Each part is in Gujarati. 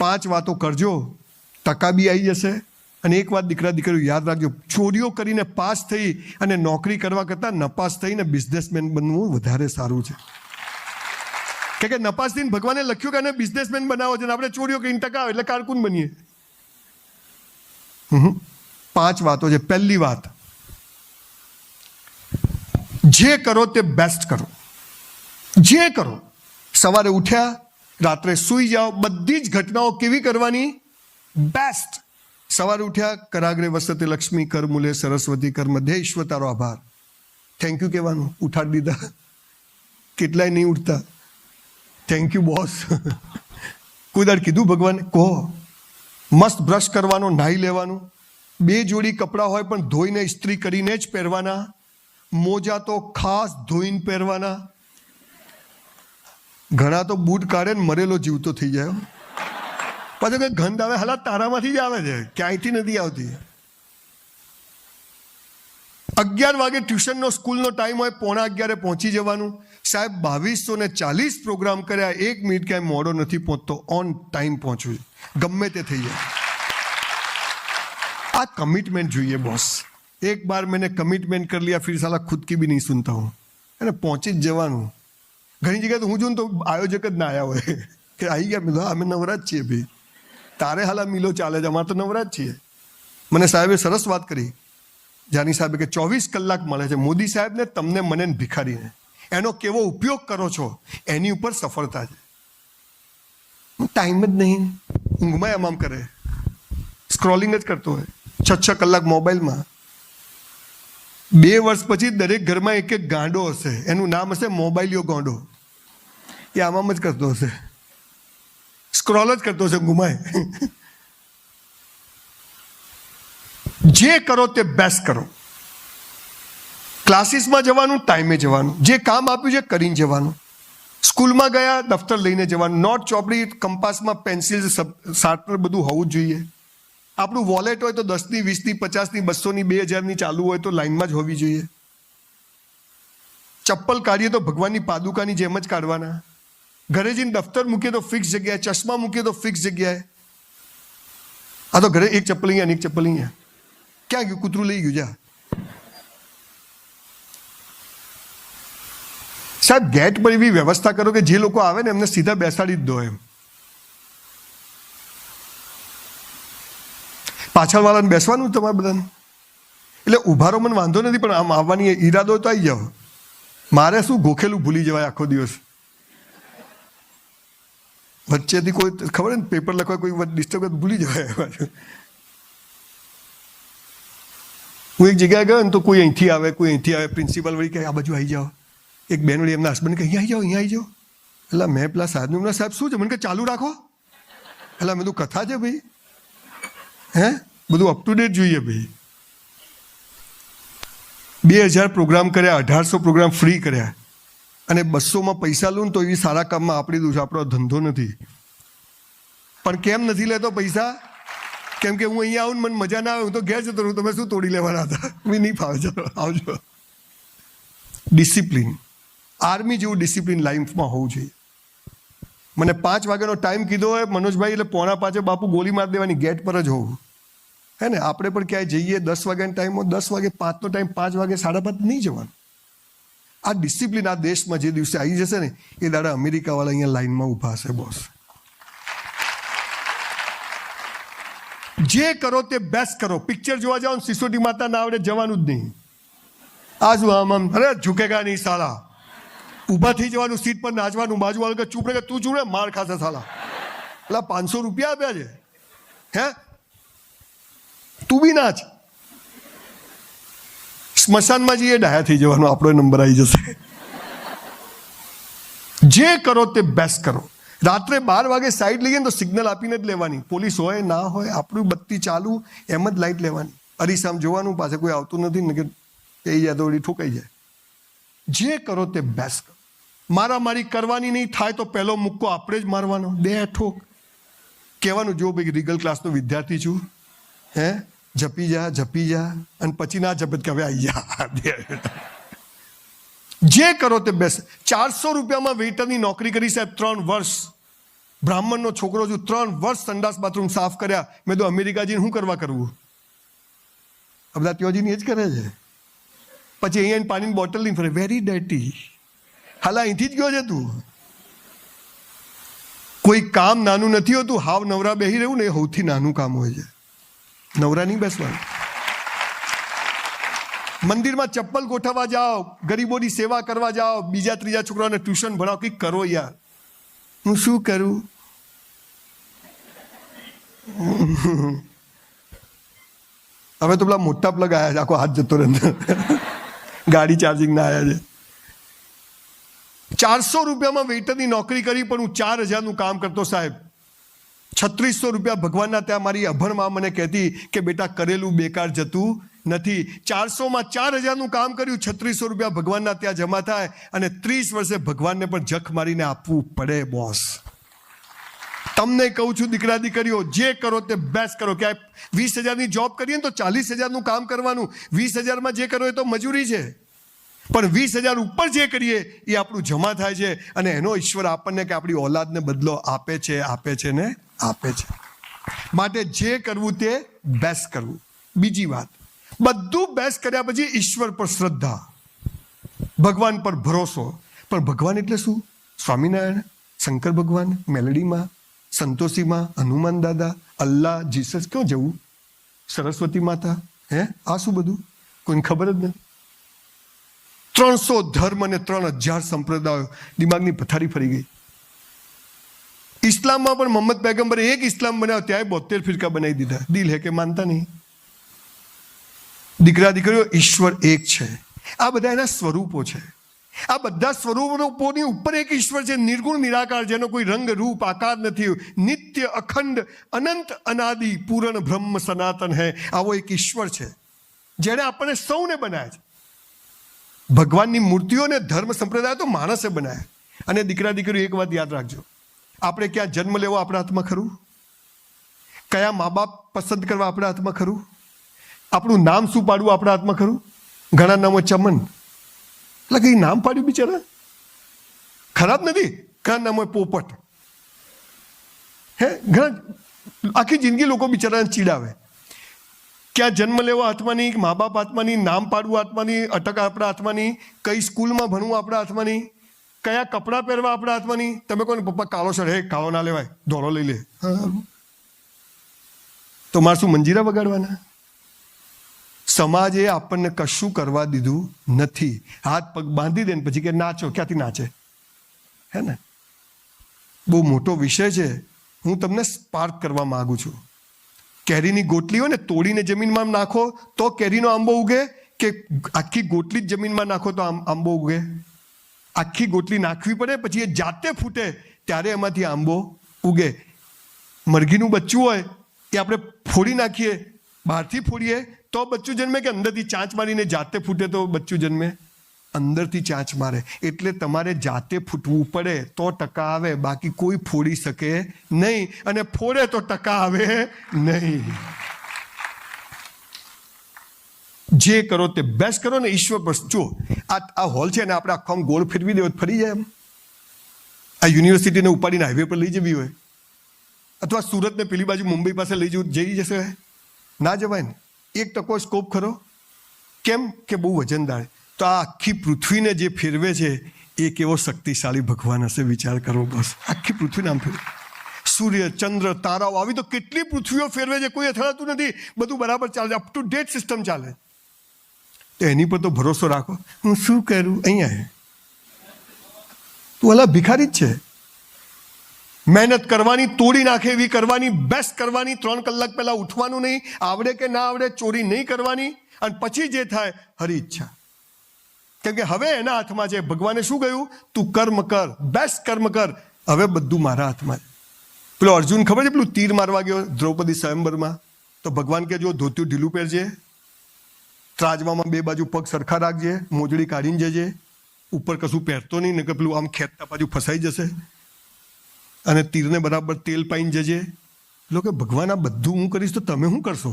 5 વાતો કરજો, ટકા બી આવી જશે. અને એક વાત દીકરા દીકરીઓ યાદ રાખજો, ચોરીઓ કરીને પાસ થઈ અને નોકરી કરવા કરતાં નપાસ થઈને બિઝનેસમેન બનવું વધારે સારું છે. કે નપાસ થઈને ભગવાને લખ્યું કે એને બિઝનેસમેન બનાવો છે, આપણે ચોરીઓ કરીને ટકા આવે એટલે કારકુન બનીએ. 5 વાતો છે. પહેલી વાત, જે કરો તે બેસ્ટ કરો. જે કરો, સવારે ઉઠ્યા, રાત્રે સૂઈ જાઓ, બધી જ ઘટનાઓ કેવી કરવાની? બેસ્ટ. સવારે ઉઠ્યા, કરાગ્રે વસતે લક્ષ્મી, કર મૂલે સરસ્વતી, કર મધ્ય ઈશ્વર તારો આભાર. થેન્ક યુ કહેવાનું. ઉઠાડી દીધા, કેટલાય નહીં ઉઠતા. Thank you boss. કોઈ દાડ કીધું ભગવાન? કહો. મસ્ત બ્રશ કરવાનો, નાહી લેવાનું, 2 જોડી કપડાં હોય પણ ધોઈને ઇસ્ત્રી કરીને જ પહેરવાના. મોજા તો ખાસ ધોઈને પહેરવાના. ઘણા તો બૂટ કાઢે ને મરેલો જીવતો થઈ જાય. પાછો કંઈ ગંધ આવે, હાલા તારામાંથી જ આવે છે, ક્યાંયથી નથી આવતી. 11 વાગે ટ્યુશનનો સ્કૂલનો ટાઈમ હોય, 11:45 પહોંચી જવાનું. સાહેબ 2240 પ્રોગ્રામ કર્યા, 1 મિનિટ ક્યાંય મોડો નથી પહોંચતો, ઓન ટાઈમ પહોંચવું, ગમે તે થઈ જાય. આ કમિટમેન્ટ જોઈએ બોસ. એક બાર मैंने कमिटमेंट कर लिया, फिर साला खुद की भी नहीं सुनता हूँ. અને પહોંચી જ જવાનું. ઘણી જગ્યાએ તો હું જોઉં તો આયોજક જ ના આવ્યા હોય કે આવી ગયા મિલો, અમે નવરા જ છીએ ભાઈ, તારે હાલા મિલો ચાલે છે, અમારે તો નવરા જ છીએ. મને સાહેબે સરસ વાત કરી, જાની સાહેબે, કે 24 કલાક મળે છે મોદી સાહેબને, તમને, મને, ભિખારીને. એનો કેવો ઉપયોગ કરો છો એની ઉપર સફળતા છે. ટાઈમ જ નહીં, ઊંઘમાં આમ કરે, સ્ક્રોલિંગ જ કરતો હોય 6 કલાક મોબાઈલમાં. 2 વર્ષ પછી દરેક ઘરમાં એક ગાંડો હશે, એનું નામ હશે મોબાઈલિયો ગાંડો. એ આમ જ કરતો હશે, સ્ક્રોલ જ કરતો હશે ગુમાય. જે કરો તે બેસ્ટ કરો. ક્લાસીસમાં જવાનું, ટાઈમે જવાનું, જે કામ આપ્યું છે કરીને જવાનું. સ્કૂલમાં ગયા, દફતર લઈને જવાનું, નોટ, ચોપડી, કંપાસમાં પેન્સિલ, શાર્પનર બધું હોવું જ જોઈએ. આપણું વોલેટ હોય તો 10ની, 20ની, 50ની, 200ની, 2000ની ચાલુ હોય તો લાઈનમાં જ હોવી જોઈએ. ચપ્પલ કાઢીએ તો ભગવાનની પાદુકાની જેમ જ કાઢવાના. ઘરે જઈને દફતર મૂકીએ તો ફિક્સ જગ્યાએ, ચશ્મા મૂકીએ તો ફિક્સ જગ્યાએ. આ તો ઘરે એક ચપ્પલ અહીંયા, એક ચપ્પલ અહીંયા, ક્યાં ગયું? કૂતરું લઈ ગયું. જા સાહેબ, ગેટ પર એવી વ્યવસ્થા કરો કે જે લોકો આવે ને એમને સીધા બેસાડી જ દો. એમ પાછળવાળાને બેસવાનું તમારે બધાને. એટલે ઊભા રહો, મને વાંધો નથી, પણ આમ આવવાની ઈરાદો તો આવી જાઓ. મારે શું ગોખેલું ભૂલી જવાય આખો દિવસ. વચ્ચેથી કોઈ ખબર ને પેપર લખવા કોઈ ડિસ્ટર્બ ભૂલી જવાય. હું એક જગ્યાએ ગયો ને તો કોઈ અહીંથી આવે, કોઈ અહીંથી આવે. પ્રિન્સિપાલ વળી કહે આ બાજુ આવી જાઓ. એક બેન વળી એમના હસબન્ડ કહે અહીંયા આવી જાઓ, અહીંયા આવી જાઓ. એટલે મેં પેલા સાહેબને, સાહેબ શું છે? મને કે ચાલુ રાખો. એટલે મેં તું કથા છે ભાઈ, હે બધું અપ ટુ ડેટ જોઈએ ભાઈ. 2000 પ્રોગ્રામ કર્યા, 1800 પ્રોગ્રામ ફ્રી કર્યા, અને 200માં પૈસા લઉં તો એવી સારા કામમાં આપણી દઉં છું. આપણો ધંધો નથી. પણ કેમ નથી લેતો પૈસા? કેમ કે હું અહીંયા આવું ને મને મજા ના આવે, હું તો ઘેર જતો રહું. તમે શું તોડી લેવાના હતા? મેં નહીં ફાવે. ચાલો આવજો. ડિસિપ્લિન, આર્મી જેવું ડિસિપ્લિન લાઈફમાં હોવું જોઈએ. મને 5 વાગ્યાનો ટાઈમ કીધો હોય મનોજભાઈ, એટલે 4:45 બાપુ ગોળી મારી દેવાની, ગેટ પર જ હોવું. હે ને? આપણે પણ ક્યાંય જઈએ 10 વાગ્યાનો ટાઈમ હોય, 10 વાગે 5નો ટાઈમ, 5 વાગે 5:30 નહીં જવાનું. આ ડિસિપ્લિન આ દેશમાં જે દિવસે આવી જશે ને એ દાડા અમેરિકાવાળા અહીંયા લાઈનમાં ઊભા હશે બોસ. જે કરો તે બેસ્ટ કરો. પિક્ચર જોવા જાઓ, સિસોટી માતા ના આવડે, જવાનું જ નહીં. આજુ આમ અરે ઝુકેગા નહીં સાલા. ઊભા થઈ જવાનું, સીટ પર નાચવાનું, બાજુવાળો કે ચૂપ રહે, તું ચૂપ રહે, માર ખાશે સાલા. એટલે 500 રૂપિયા આપ્યા છે, હે તું બી નાચ. સ્મશાનમાં જઈએ, ડાયા થઈ જવાનું, આપણો નંબર આવી જશે. જે કરો તે બેસ્ટ કરો. રાત્રે 12 વાગે સાઈડ લઈએ ને તો સિગ્નલ આપીને જ લેવાની. પોલીસ હોય ના હોય, આપણું બત્તી ચાલુ, એમ જ લાઈટ લેવાની. અરીસામ જોવાનું, પાસે કોઈ આવતું નથી ને કે એ જાય તો ઠોકાઈ જાય. જે કરો તે બેસ્ટ કરો. મારામારી કરવાની નહીં, થાય તો પહેલો મુક્કો આપણે જ મારવાનો, 2 ઠોક કહેવાનું. જો ભાઈ રીગલ ક્લાસનો વિદ્યાર્થી છું, હે જપી જા, જપી જા, અને પછી ના જપે કે હવે આવી જા. જે કરો તે બેસ્ટ. 400 રૂપિયામાં વેઇટરની નોકરી કરી સાહેબ 3 વર્ષ. બ્રાહ્મણનો છોકરો છું, 3 વર્ષ સંડાસ બાથરૂમ સાફ કર્યા. મેં તો અમેરિકા જઈને શું કરવા કરવું? આ બધા ત્યોજી એ જ કરે છે. પછી અહીંયા પાણીની બોટલ નહીં ફરે, વેરી ડર્ટી. હાલ અહીંથી જ ગયો છે તું. કોઈ કામ નાનું નથી હોતું. હાવ નવરા બેસી રહેવું ને એ સૌથી નાનું કામ હોય છે. નવરા નહીં બેસવાનું. મંદિરમાં ચપ્પલ ગોઠવવા જાઓ, ગરીબોની સેવા કરવા જાઓ, બીજા ત્રીજા છોકરાઓને ટ્યુશન ભણાવો, કંઈક કરો યાર. હું શું કરું? હવે તો પેલા મોટા પ્લગ આવ્યા છે, આખો હાથ જતો રહે. ગાડી ચાર્જિંગ ના આવ્યા છે. 400 રૂપિયામાં વેઇટરની નોકરી કરી, પણ હું 4000નું કામ કરતો સાહેબ. 3600 રૂપિયા ભગવાનના ત્યાં મારી અભણમાં મને કહેતી કે બેટા કરેલું બેકાર જતું નથી. 400માં 4000નું કામ કર્યું, 3600 રૂપિયા ભગવાનના ત્યાં જમા થાય, અને 30 વર્ષે ભગવાનને પણ જખ મારીને આપવું પડે બોસ. તમને કહું છું દીકરા દીકરીઓ, જે કરો તે બેસ્ટ કરો. ક્યાંય 20,000ની જોબ કરીએ ને તો 40,000નું કામ કરવાનું. 20,000માં જે કરો એ તો મજૂરી છે, પણ 20,000 ઉપર જે કરીએ એ આપણું જમા થાય છે, અને એનો ઈશ્વર આપણને કે આપણી ઓલાદને બદલો આપે છે ને આપે છે. માટે જે કરવું તે બેસ્ટ કરવું. બીજી વાત, બધું બેસ્ટ કર્યા પછી ઈશ્વર પર શ્રદ્ધા, ભગવાન પર ભરોસો. પણ ભગવાન એટલે શું? સ્વામિનારાયણ, શંકર ભગવાન, મેલડીમાં, સંતોષીમાં, હનુમાન દાદા, અલ્લાહ, જીસસ, ક્યાં જવું? સરસ્વતી માતા, હે? આ શું બધું? કોઈને ખબર જ નથી. 300 ધર્મ અને 3000 સંપ્રદાયો, દિમાગની પથારી ફરી ગઈ. ઇસ્લામમાં પણ મોહમ્મદ પૈગંબરે એક ઇસ્લામ બનાવ્યો, ત્યાં 72 ફિરકા બનાવી દીધા. દિલ હે કે માનતા નહીં. દીકરા દીકરીઓ, ઈશ્વર એક છે. આ બધા એના સ્વરૂપો છે. આ બધા સ્વરૂપોની ઉપર એક ઈશ્વર છે, નિર્ગુણ નિરાકાર, જેનો કોઈ રંગ રૂપ આકાર નથી, નિત્ય અખંડ અનંત અનાદિ પૂરણ બ્રહ્મ સનાતન હૈ. આવો એક ઈશ્વર છે જેણે આપણને સૌને બનાવ્યા છે. ભગવાનની મૂર્તિઓને ધર્મ સંપ્રદાય તો માણસે બનાવ્યા. અને દીકરા દીકરીઓ, એક વાત યાદ રાખજો, આપણે ક્યાં જન્મ લેવો આપણા હાથમાં ખરું? કયા મા બાપ પસંદ કરવા આપણા હાથમાં ખરું? આપણું નામ શું પાડવું આપણા હાથમાં ખરું? ઘણા નામો ચમન, એટલે કઈ નામ પાડ્યું બિચારા, ખરાબ નથી. ઘણા નામો પોપટ, હે, ઘણા આખી જિંદગી લોકો બિચારાને ચીડાવે. ક્યાં જન્મ લેવો હાથમાં નહીં, મા બાપ હાથમાં નહીં, નામ પાડવું હાથમાં નહીં, અટક આપણા હાથમાં નહીં, કઈ સ્કૂલમાં ભણવું આપણા હાથમાં નહીં, કયા કપડાં પહેરવા આપણા હાથમાં નહીં. તમે કહો ને પપ્પા કાળો શર્ટ, હે કાળો ના લેવાય, ધોળો લઈ લે. તો મારે શું મંજીરા વગાડવાના? સમાજે આપણને કશું કરવા દીધું નથી. હાથ પગ બાંધી દે ને પછી કે નાચો. ક્યાંથી નાચે? હે ને? બહુ મોટો વિષય છે. હું તમને સ્પાર્ક કરવા માંગુ છું. કેરીની ગોટલી હોય ને, તોડીને જમીનમાં નાખો તો કેરીનો આંબો ઉગે, કે આખી ગોટલી જ જમીનમાં નાખો તો આંબો ઉગે? આખી ગોટલી નાખવી પડે, પછી એ જાતે ફૂટે ત્યારે એમાંથી આંબો ઉગે. મરઘીનું બચ્ચું હોય એ આપણે ફોડી નાખીએ, બહારથી ફોડીએ તો બચ્ચું જન્મે, કે અંદરથી ચાંચ મારીને જાતે ફૂટે તો બચ્ચું જન્મે? અંદરથી ચાંચ મારે. એટલે તમારે જાતે ફૂટવું પડે તો ટકા આવે, બાકી કોઈ ફોડી શકે નહીં, અને ફોડે તો ટકા આવે નહીં. જે કરો તે બેસ્ટ કરો ને ઈશ્વર પર. જો આ હોલ છે ને, આપણે આખો આમ ગોળ ફેરવી દેવો ફરી જાય એમ. આ યુનિવર્સિટીને ઉપાડીને હાઈવે પર લઈ જવી હોય, અથવા સુરતને પેલી બાજુ મુંબઈ પાસે લઈ જઈ જશે, ના જવાય ને. 1% સ્કોપ ખરો. કેમ? કે બહુ વજનદાર. તો આ આખી પૃથ્વીને જે ફેરવે છે એ કેવો શક્તિશાળી ભગવાન હશે, વિચાર કરો બસ. આખી પૃથ્વીને આમ ફેરવે, સૂર્ય, ચંદ્ર, તારાઓ, આવી તો કેટલી પૃથ્વીઓ ફેરવે છે, કોઈ અથડાતું નથી, બધું બરાબર ચાલે, અપ ટુ ડેટ સિસ્ટમ ચાલે. તો એની પર તો ભરોસો રાખો. હું શું કરું? અહીંયા તું અલા ભિખારી જ છે. મહેનત કરવાની, તોડી નાખે એવી કરવાની, બેસ્ટ કરવાની. 3 કલાક પહેલા ઉઠવાનું નહીં, આવડે કે ના આવડે, ચોરી નહીં કરવાની, અને પછી જે થાય હરી ઈચ્છા. કેમ કે હવે એના હાથમાં છે. ભગવાને શું કહ્યું? તું કર્મ કર, બેસ્ટ કર્મ કર. હવે બધું મારા હાથમાં છે. પેલો અર્જુન ખબર છે, પેલું તીર મારવા ગયો દ્રૌપદી સ્વયંવરમાં, તો ભગવાન કે જો ધોતિયું ઢીલું પહેરજે, ત્રાજવામાં 2 બાજુ પગ સરખા રાખજે, મોજડી કાઢીને જજે, ઉપર કશું પહેરતો નહીં, ને કે પેલું આમ ખેંચતા બાજુ ફસાઈ જશે, અને તીરને બરાબર તેલ પાઈને જજે. પેલો કે ભગવાન આ બધું હું કરીશ તો તમે શું કરશો?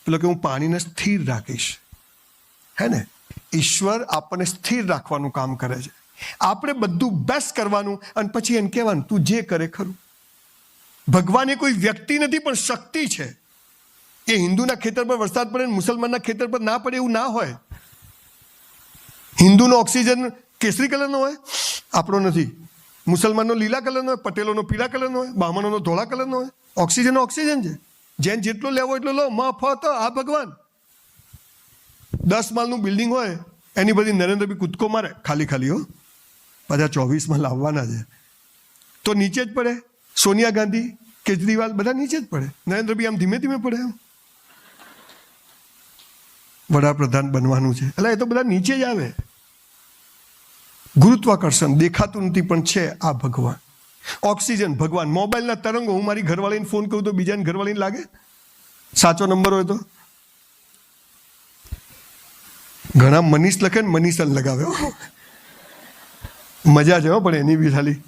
પેલો કે હું પાણીને સ્થિર રાખીશ. હે ને? ઈશ્વર આપણને સ્થિર રાખવાનું કામ કરે છે. આપણે બધું બેસ્ટ કરવાનું, અને પછી એને કહેવાનું તું જે કરે ખરું. ભગવાન એ કોઈ વ્યક્તિ નથી પણ શક્તિ છે. એ હિન્દુના ખેતર પર વરસાદ પડે ને મુસલમાનના ખેતર પર ના પડે એવું ના હોય. હિન્દુનો ઓક્સિજન કેસરી કલરનો હોય, આપણો નથી. મુસલમાનનો લીલા કલરનો હોય, પટેલોનો પીળા કલરનો હોય, બ્રાહ્મણોનો ધોળા કલરનો હોય. ઓક્સિજન ઓક્સિજન છે. જેન જેટલો લેવો એટલો લો, મફત. આ ભગવાન 10 માળનું બિલ્ડિંગ હોય એની બધી નરેન્દ્રભાઈ કૂદકો મારે, ખાલી ખાલી હો, પાછા 24માં લાવવાના છે તો નીચે જ પડે. સોનિયા ગાંધી, કેજરીવાલ બધા નીચે જ પડે. નરેન્દ્રભાઈ આમ ધીમે ધીમે પડે. એમ વડાપ્રધાન બનવાનું છે એટલે એ તો બધા નીચે જ આવે. ગુરુત્વાકર્ષણ દેખાતું નથી પણ છે આ ભગવાન. ઓક્સિજન ભગવાન. મોબાઈલના તરંગો, હું મારી ઘરવાળીને ફોન કરું તો બીજાને ઘરવાળીને લાગે, સાચો નંબર હોય તો. ઘણા મનીષ લખે ને મનીષન લગાવે, મજા છે પણ એની બી ખાલી